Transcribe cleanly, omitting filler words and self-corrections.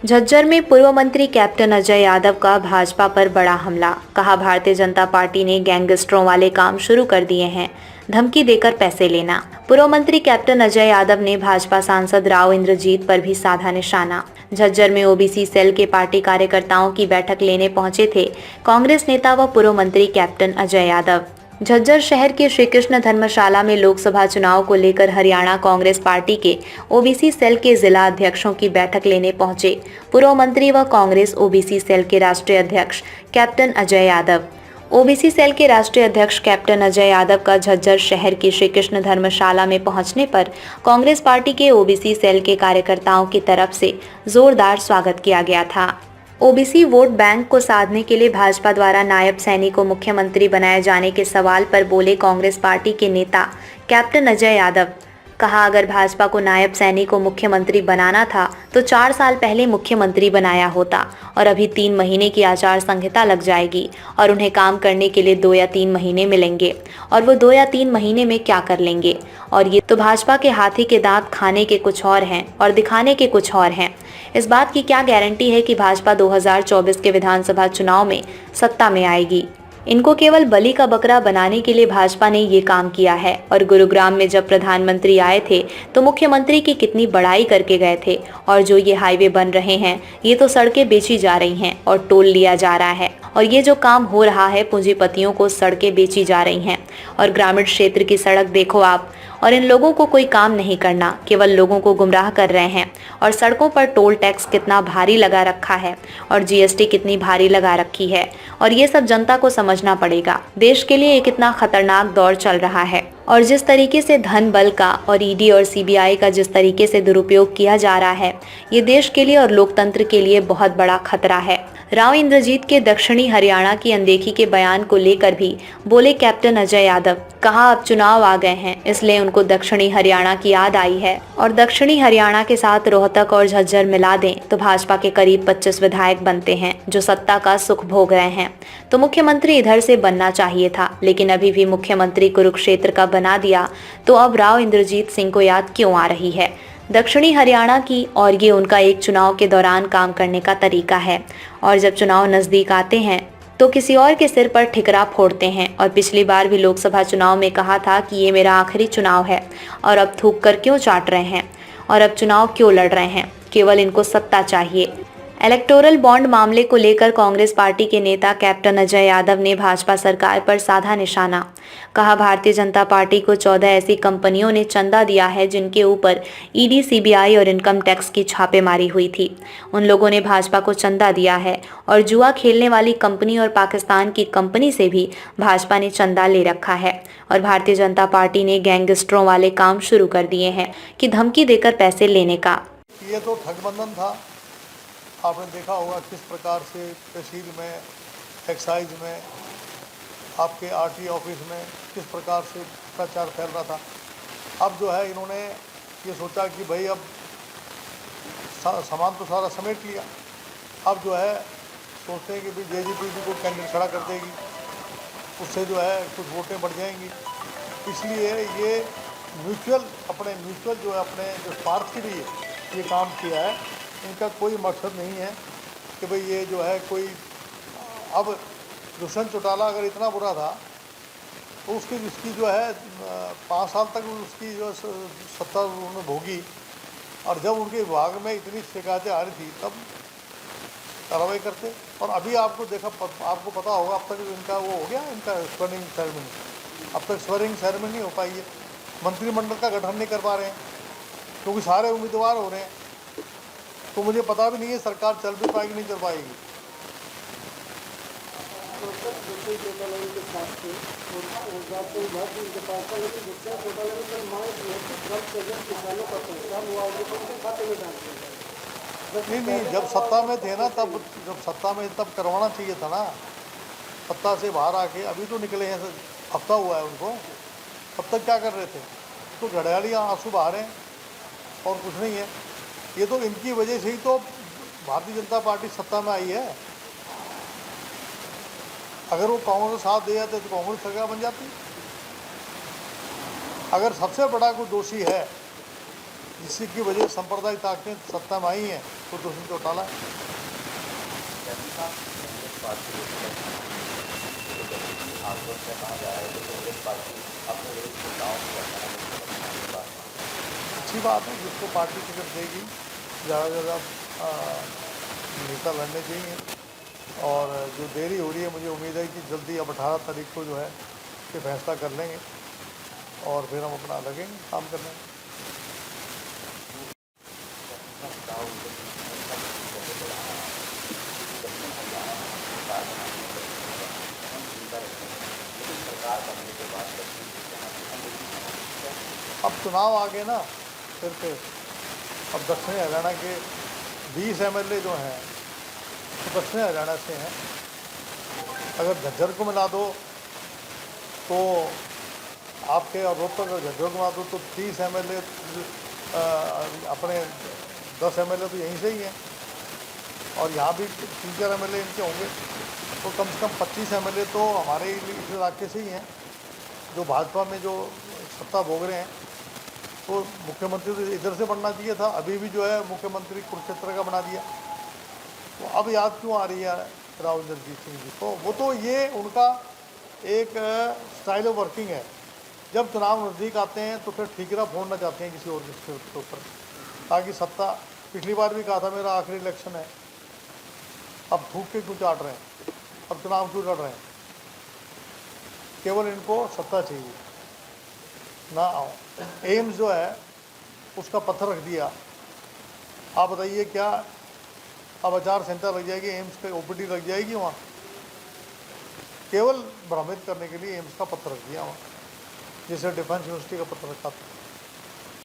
झज्जर में पूर्व मंत्री कैप्टन अजय यादव का भाजपा पर बड़ा हमला। कहा, भारतीय जनता पार्टी ने गैंगस्टरों वाले काम शुरू कर दिए हैं, धमकी देकर पैसे लेना। पूर्व मंत्री कैप्टन अजय यादव ने भाजपा सांसद राव इंद्रजीत पर भी साधा निशाना। झज्जर में ओबीसी सेल के पार्टी कार्यकर्ताओं की बैठक लेने पहुंचे थे कांग्रेस नेता व पूर्व मंत्री कैप्टन अजय यादव। झज्जर शहर के श्री कृष्ण धर्मशाला में लोकसभा चुनाव को लेकर हरियाणा कांग्रेस पार्टी के ओबीसी सेल के जिला अध्यक्षों की बैठक लेने पहुंचे पूर्व मंत्री व कांग्रेस ओबीसी सेल के राष्ट्रीय अध्यक्ष captain Ajay Yadav. OBC cell के राष्ट्रीय अध्यक्ष कैप्टन अजय यादव का झज्जर शहर की श्री कृष्ण धर्मशाला में पहुंचने पर कांग्रेस पार्टी के ओबीसी सेल के कार्यकर्ताओं की तरफ से जोरदार स्वागत किया गया था। ओबीसी वोट बैंक को साधने के लिए भाजपा द्वारा नायब सैनी को मुख्यमंत्री बनाए जाने के सवाल पर बोले कांग्रेस पार्टी के नेता कैप्टन अजय यादव। कहा, अगर भाजपा को नायब सैनी को मुख्यमंत्री बनाना था तो 4 साल पहले मुख्यमंत्री बनाया होता और अभी 3 महीने की आचार संहिता लग जाएगी और उन्हें काम करने के लिए 2 या 3 महीने मिलेंगे और वो 2 या 3 महीने में क्या कर लेंगे। और ये तो भाजपा के हाथी के दांत खाने के कुछ और हैं और दिखाने के कुछ और हैं। इस बात की क्या गारंटी है कि भाजपा 2024 के विधानसभा चुनाव में सत्ता में आएगी। इनको केवल बलि का बकरा बनाने के लिए भाजपा ने ये काम किया है। और गुरुग्राम में जब प्रधानमंत्री आए थे तो मुख्यमंत्री की कितनी बड़ाई करके गए थे। और जो ये हाईवे बन रहे हैं, ये तो सड़कें बेची जा रही हैं और टोल लिया जा रहा है। और ये जो काम हो रहा है, पूंजीपतियों को सड़कें बेची जा रही हैं। और ग्रामीण क्षेत्र की सड़क देखो आप। और इन लोगों को कोई काम नहीं करना, केवल लोगों को गुमराह कर रहे हैं। और सड़कों पर टोल टैक्स कितना भारी लगा रखा है और जीएसटी कितनी भारी लगा रखी है। और ये सब जनता को समझना पड़ेगा। देश के लिए ये कितना खतरनाक दौर चल रहा है और जिस तरीके से धन बल का और ईडी और सीबीआई का जिस तरीके से दुरुपयोग किया जा रहा है, ये देश के लिए और लोकतंत्र के लिए बहुत बड़ा खतरा है। राव इंद्रजीत के दक्षिणी हरियाणा की अनदेखी के बयान को लेकर भी बोले कैप्टन अजय यादव। कहा, अब चुनाव आ गए हैं, इसलिए उनको दक्षिणी हरियाणा की याद आई है और दक्षिणी हरियाणा के साथ रोहतक और झज्जर मिला दें तो भाजपा के करीब 25 विधायक बनते हैं जो सत्ता का सुख भोग रहे हैं। तो मुख्यमंत्री इधर से बनना चाहिए था, लेकिन अभी भी मुख्यमंत्री कुरुक्षेत्र का बना दिया तो अब राव इंद्रजीत सिंह को याद क्यों आ रही है दक्षिणी हरियाणा की। और ये उनका एक चुनाव के दौरान काम करने का तरीका है। और जब चुनाव नजदीक आते हैं तो किसी और के सिर पर ठिकरा फोड़ते हैं। और पिछली बार भी लोकसभा चुनाव में कहा था कि ये मेरा आखिरी चुनाव है और अब थूक कर क्यों चाट रहे हैं और अब चुनाव क्यों लड़ रहे हैं, केवल इनको सत्ता चाहिए। इलेक्टोरल बॉन्ड मामले को लेकर कांग्रेस पार्टी के नेता कैप्टन अजय यादव ने भाजपा सरकार पर साधा निशाना। कहा, भारतीय जनता पार्टी को 14 ऐसी कंपनियों ने चंदा दिया है जिनके ऊपर ईडी, सीबीआई और इनकम टैक्स की छापेमारी हुई थी। उन लोगों ने भाजपा को चंदा दिया है और जुआ खेलने वाली कंपनी और पाकिस्तान की कंपनी से भी भाजपा ने चंदा ले रखा है। और भारतीय जनता पार्टी ने गैंगस्टरों वाले काम शुरू कर दिए हैं कि धमकी देकर पैसे लेने का। ये तो ठगबंधन था। आपने देखा होगा किस प्रकार से तहसील में, एक्साइज में, आपके आरटी ऑफिस में किस प्रकार से भ्रष्टाचार फैल रहा था। अब जो है इन्होंने ये सोचा कि भाई अब सामान तो सारा समेट लिया, अब जो है सोचते हैं कि भाई जेजेपी को कैंडिडेट खड़ा कर देगी, उससे जो है कुछ वोटें बढ़ जाएंगी। इसलिए ये म्यूचुअल जो है अपने जो स्वार्थ के लिए ये काम किया है। इनका कोई मकसद नहीं है कि भाई ये जो है कोई, अब दुष्यंत चौटाला अगर इतना बुरा था तो उसकी जो है 5 साल तक उसकी जो सत्ता उन्होंने भोगी। और जब उनके विभाग में इतनी शिकायतें आ रही थी तब कार्रवाई करते। और अभी आपको पता होगा अब तक इनका वो हो गया, इनका स्वेरिंग सेरेमनी, अब तक स्वेरिंग सेरेमनी हो पाई है। मंत्रिमंडल का गठन नहीं कर पा रहे हैं क्योंकि सारे उम्मीदवार हो रहे हैं। तो मुझे पता भी नहीं है सरकार चल भी पाएगी नहीं चल पाएगी। नहीं, जब सत्ता में थे ना तब करवाना चाहिए था ना। सत्ता से बाहर आके अभी तो निकले हैं, हफ्ता हुआ है उनको, तब तक क्या कर रहे थे? तो घड़ियालियाँ आंसू बहा रहे हैं और कुछ नहीं है। ये तो इनकी वजह से ही तो भारतीय जनता पार्टी सत्ता में आई है। अगर वो कांग्रेस साथ दे जाते तो कांग्रेस सरकार बन जाती। अगर सबसे बड़ा कोई दोषी है जिसकी वजह से सांप्रदायिक ताकतें सत्ता में आई हैं तो दूसरी को टाला है। अच्छी बात है, जिसको पार्टी टिकट देगी ज़्यादा से ज़्यादा नेता लड़ने चाहिए। और जो देरी हो रही है, मुझे उम्मीद है कि जल्दी अब 18 तारीख को जो है कि फैसला कर लेंगे और फिर हम अपना लगेंगे काम करने में। अब चुनाव आ गए ना फिर से। अब दक्षिणी हरियाणा के 20 MLA जो हैं तो दक्षिणी हरियाणा से हैं। अगर झज्जर को मिला दो तो आपके, और रोहतक और झज्जर को मिला दो तो 30 MLA, अपने 10 MLA तो यहीं से ही हैं और यहाँ भी 3-4 MLA इनके होंगे, तो कम से कम 25 MLA तो हमारे इस इलाके से ही हैं जो भाजपा में जो सत्ता भोग रहे हैं। तो मुख्यमंत्री तो इधर से बनना चाहिए था, अभी भी जो है मुख्यमंत्री कुरुक्षेत्र का बना दिया। तो अब याद क्यों आ रही है राव इंद्रजीत सिंह जी को? वो तो ये उनका एक स्टाइल ऑफ वर्किंग है। जब चुनाव नज़दीक आते हैं तो फिर ठीकरा फोड़ना चाहते हैं किसी और के ऊपर, ताकि सत्ता, पिछली बार भी कहा था मेरा आखिरी इलेक्शन है, अब थूक के क्यों चाट रहे हैं, अब चुनाव क्यों लड़ रहे हैं? केवल इनको सत्ता चाहिए ना। एम्स जो है उसका पत्थर रख दिया। आप बताइए क्या अब आचार संहिता लग जाएगी, एम्स का OPD लग जाएगी वहाँ? केवल भ्रमित करने के लिए एम्स का पत्थर रख दिया वहाँ, जैसे डिफेंस यूनिवर्सिटी का पत्थर रखा था।